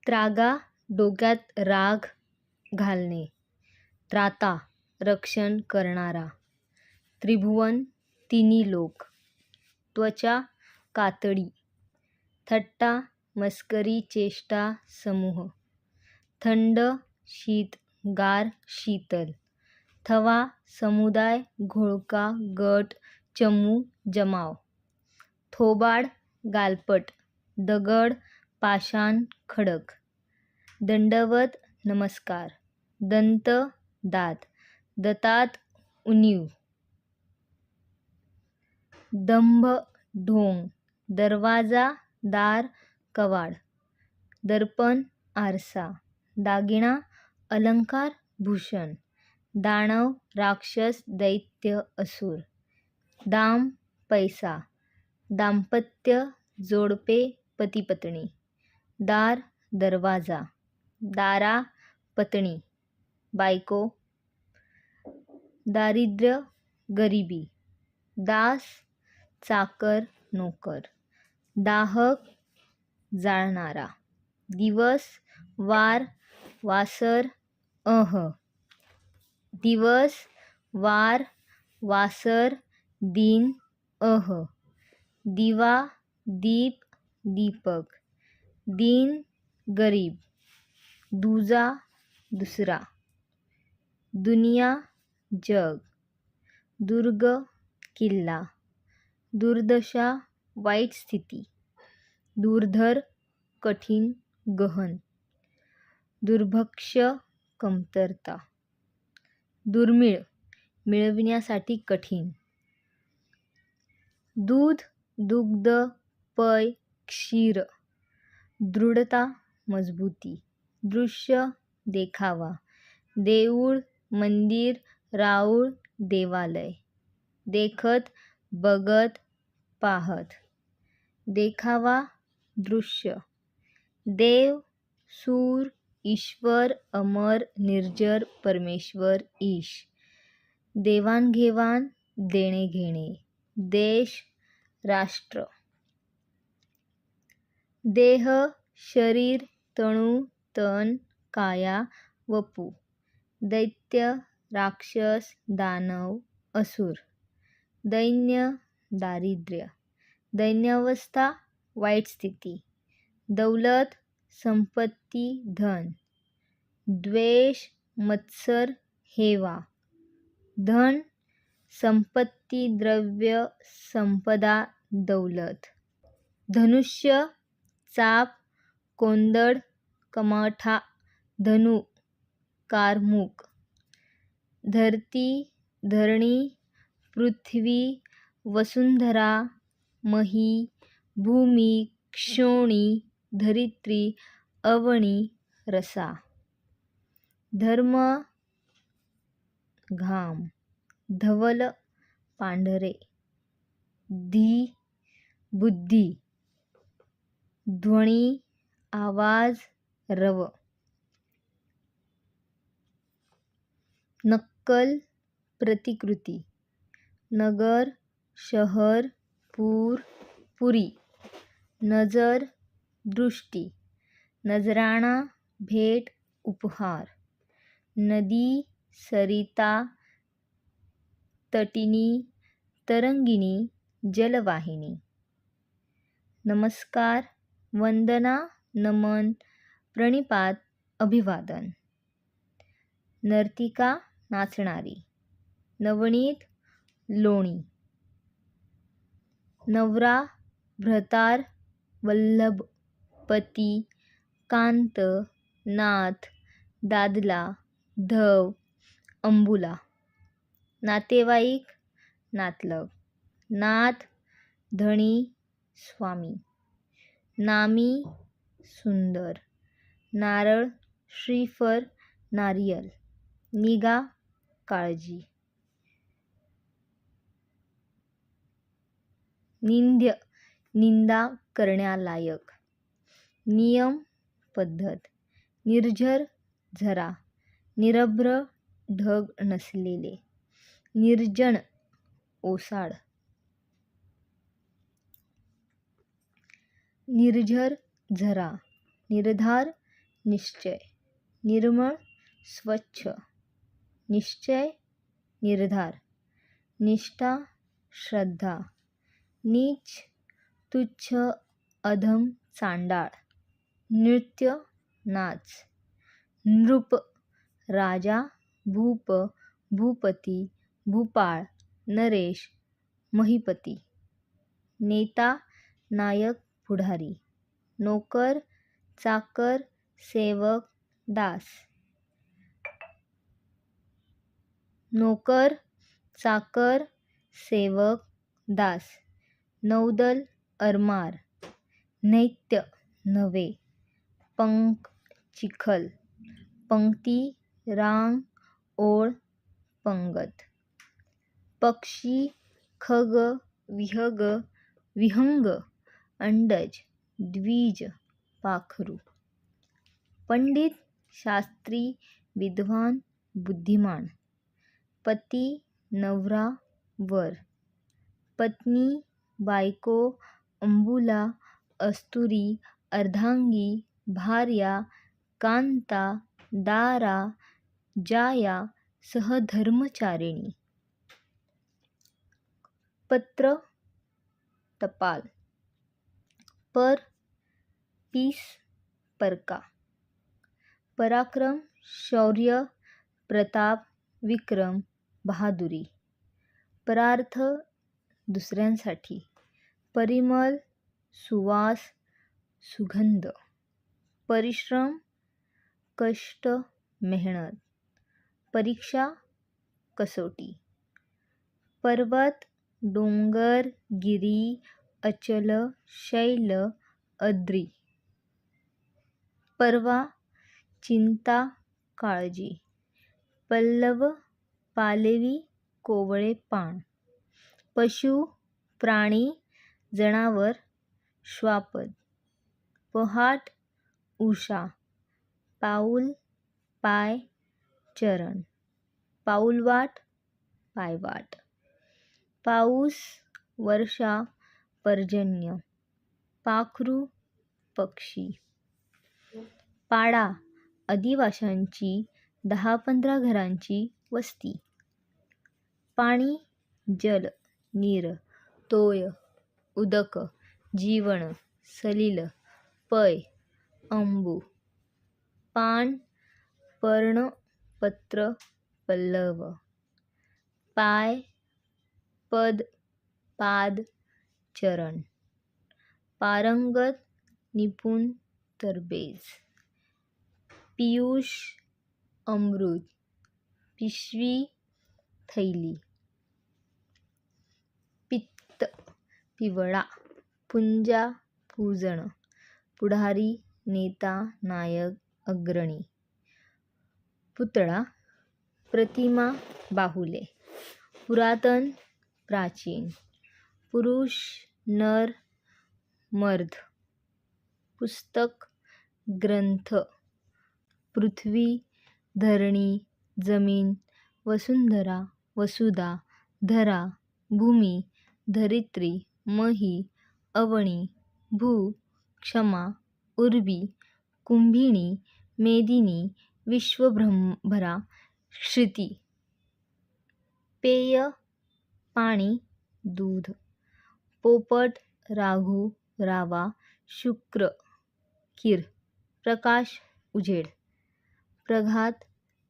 त्रागा डोक्यात राग घालणे. त्राता रक्षण करणारा. त्रिभुवन तिन्ही लोक. त्वचा कातडी. थट्टा मस्करी चेष्टा समूह. थंड शीत गार शीतल. थवा समुदाय घोळका गट चमू जमाव. थोबाड गालपट. दगड पाषाण खडक. दंडवत नमस्कार. दंत दात. दतात उणीव. दंभ ढोंग. दरवाजा दार कवाड. दर्पण आरसा. दागिना अलंकार भूषण. दानव राक्षस दैत्य असुर. दाम पैसा. दाम्पत्य जोडपे पती पत्नी. दार दरवाजा. दारा पत्नी बायको. दारिद्र्य गरिबी. दास चाकर नोकर. दाहक जाळणारा. दिवस वार वासर अह. दिवस वार वासर दिन अह. दिवा दीप दीपक. दिन गरीब. दुजा दुसरा. दुनिया जग. दुर्ग किल्ला. दुर्दशा वाईट स्थिती. दुर्धर कठीण गहन. दुर्भक्ष्य कमतरता. दुर्मिळ मिळविण्यासाठी कठीण. दूध दुग्ध पय क्षीर. दृढता मजबूती. दृश्य देखावा. देऊळ मंदिर राऊळ देवालय. देखत बघत पाहत. देखावा दृश्य. देव सूर ईश्वर अमर निर्जर परमेश्वर ईश. देवाणघेवाण देणे घेणे. देश राष्ट्र. देह शरीर तणू तन काया वपू. दैत्य राक्षस दानव असुर. दैन्य दारिद्र्य. दैन्यावस्था वाईट स्थिती. दौलत संपत्ती धन. द्वेष मत्सर हेवा. धन संपत्ती द्रव्य संपदा दौलत. धनुष्य चाप कोंदड कमठा. धनु कारमुक. धरती धरणी पृथ्वी वसुंधरा मही भूमी क्षोणी धरित्री अवनी रसा. धर्म घाम. धवल पांढरे. धी बुद्धी. ध्वनी आवाज रव. नक्कल प्रतिकृती. नगर शहर पूर पुरी. नजर दृष्टी. नजराणा भेट उपहार. नदी सरिता तटिनी तरंगिणी जलवाहिनी. नमस्कार वंदना नमन प्रणिपात अभिवादन. नर्तिका नाचणारी. नवनीत लोणी. नवरा भ्रतार वल्लभ पती कांत नाथ दादला धव अंबुला. नातेवाईक नातलग. नाथ धणी स्वामी. नामी सुंदर. नारळ श्रीफळ नारियल. निगा काळजी. निंद्य निंदा करण्यालायक. नियम पद्धत. निर्झर झरा. निरभ्र ढग नसलेले. निर्जन ओसाड. निर्झर झरा. निर्धार निश्चय, निर्मळ स्वच्छ, निश्चय निर्धार, निष्ठा श्रद्धा, नीच तुच्छ अधम चांडाळ, नृत्य नाच, नृप राजा, भूप भूपती, भूपाळ, नरेश, महीपती, नेता नायक पुढारी, नोकर चाकर, सेवक दास, नोकर चाकर, सेवक दास, नौदल अरमार, नैत्य नवे, पंक चिखल, पंक्ती रांग, ओळ पंगत, पक्षी खग, विहग, विहंग, अंडज, द्विज, पाखरू, पंडित शास्त्री, विद्वान, बुद्धिमान, पती नवरा वर, पत्नी बायको, अंबुला, अस्तुरी, अर्धांगी, भार्या, कांता, दारा, जाया, सहधर्मचारिणी, पत्र टपाल, पर पीस परका, पराक्रम शौर्य, प्रताप, विक्रम, बहादुरी, परार्थ दुसऱ्यांसाठी, परिमल सुवास, सुगंध, परिश्रम कष्ट मेहनत, परीक्षा कसोटी, पर्वत डोंगर गिरी, अचल शैल, अद्री, परवा चिंता काळजी, पल्लव पालेवी कोवळे पान, पशु प्राणी जनावर श्वापद, पहाट उषा, पाऊल पाय चरण, पाऊलवाट पायवाट, पाऊस वर्षा पर्जन्य, पाखरू पक्षी, पाडा आदिवाशांची 10-15 घरांची वस्ती, पाणी जल, नीर, तोय, उदक, जीवन, सलील, पय, अंबू, पान, पर्ण, पत्र, पल्लव, पाय, पद, पाद, चरण, पारंगत, निपुण, तरबेज, पीयूष, अमृत, पिशवी, थैली, पित्त, पिवळा, पुंजा, पूजन, पुढारी, नेता, नायक, अग्रणी, पुतळा, प्रतिमा, बाहुले, पुरातन, प्राचीन, पुरुष, नर, मर्द, पुस्तक, ग्रंथ, पृथ्वी, धरणी, जमीन, वसुंधरा, वसुधा, धरा, भूमी, धरित्री, मही, अवनी, भू, क्षमा, उर्वी, कुंभिणी, मेदिनी, विश्वभ्रमरा, श्रुती, पेय, पाणी, दूध, पोपट, राघू, रावा, शुक्र, किर, प्रकाश, उजेड, प्रघात,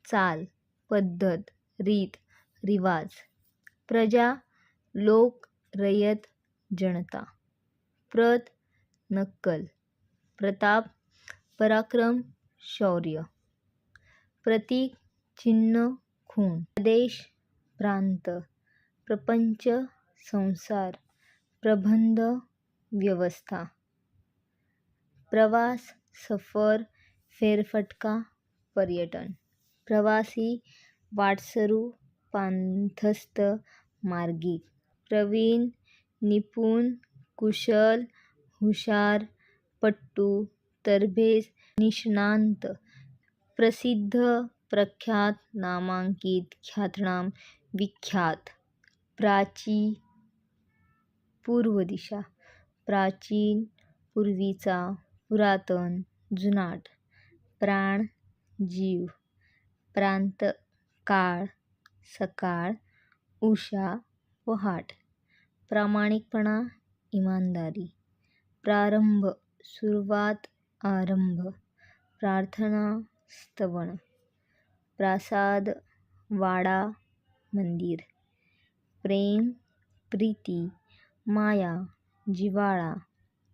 चाल, पद्धत, रीत, रिवाज, प्रजा, लोक, रयत, जनता, प्रत, नक्कल, प्रताप, पराक्रम, शौर्य, प्रतीक, चिन्ह, खून, प्रदेश, प्रांत, प्रपंच, संसार, प्रबंध, व्यवस्था, प्रवास, सफर, फेरफटका, पर्यटन, प्रवासी, वाटसरू, पांथस्त, मार्गिक, प्रवीण, निपुण, कुशल, हुशार, पट्टू, तरबेज, निष्णांत, प्रसिद्ध, प्रख्यात, नामांकित, ख्यातनाम, विख्यात, प्राची, पूर्व दिशा, प्राचीन, पूर्वीचा, पुरातन, जुनाट, प्राण, जीव, प्रांत, काळ, सकाळ, उषा, पहाट, प्रामाणिकपणा, इमानदारी, प्रारंभ, सुरुवात, आरंभ, प्रार्थना, स्तवन, प्रासाद, वाडा, मंदिर, प्रेम, प्रीती, माया, जिव्हाळा,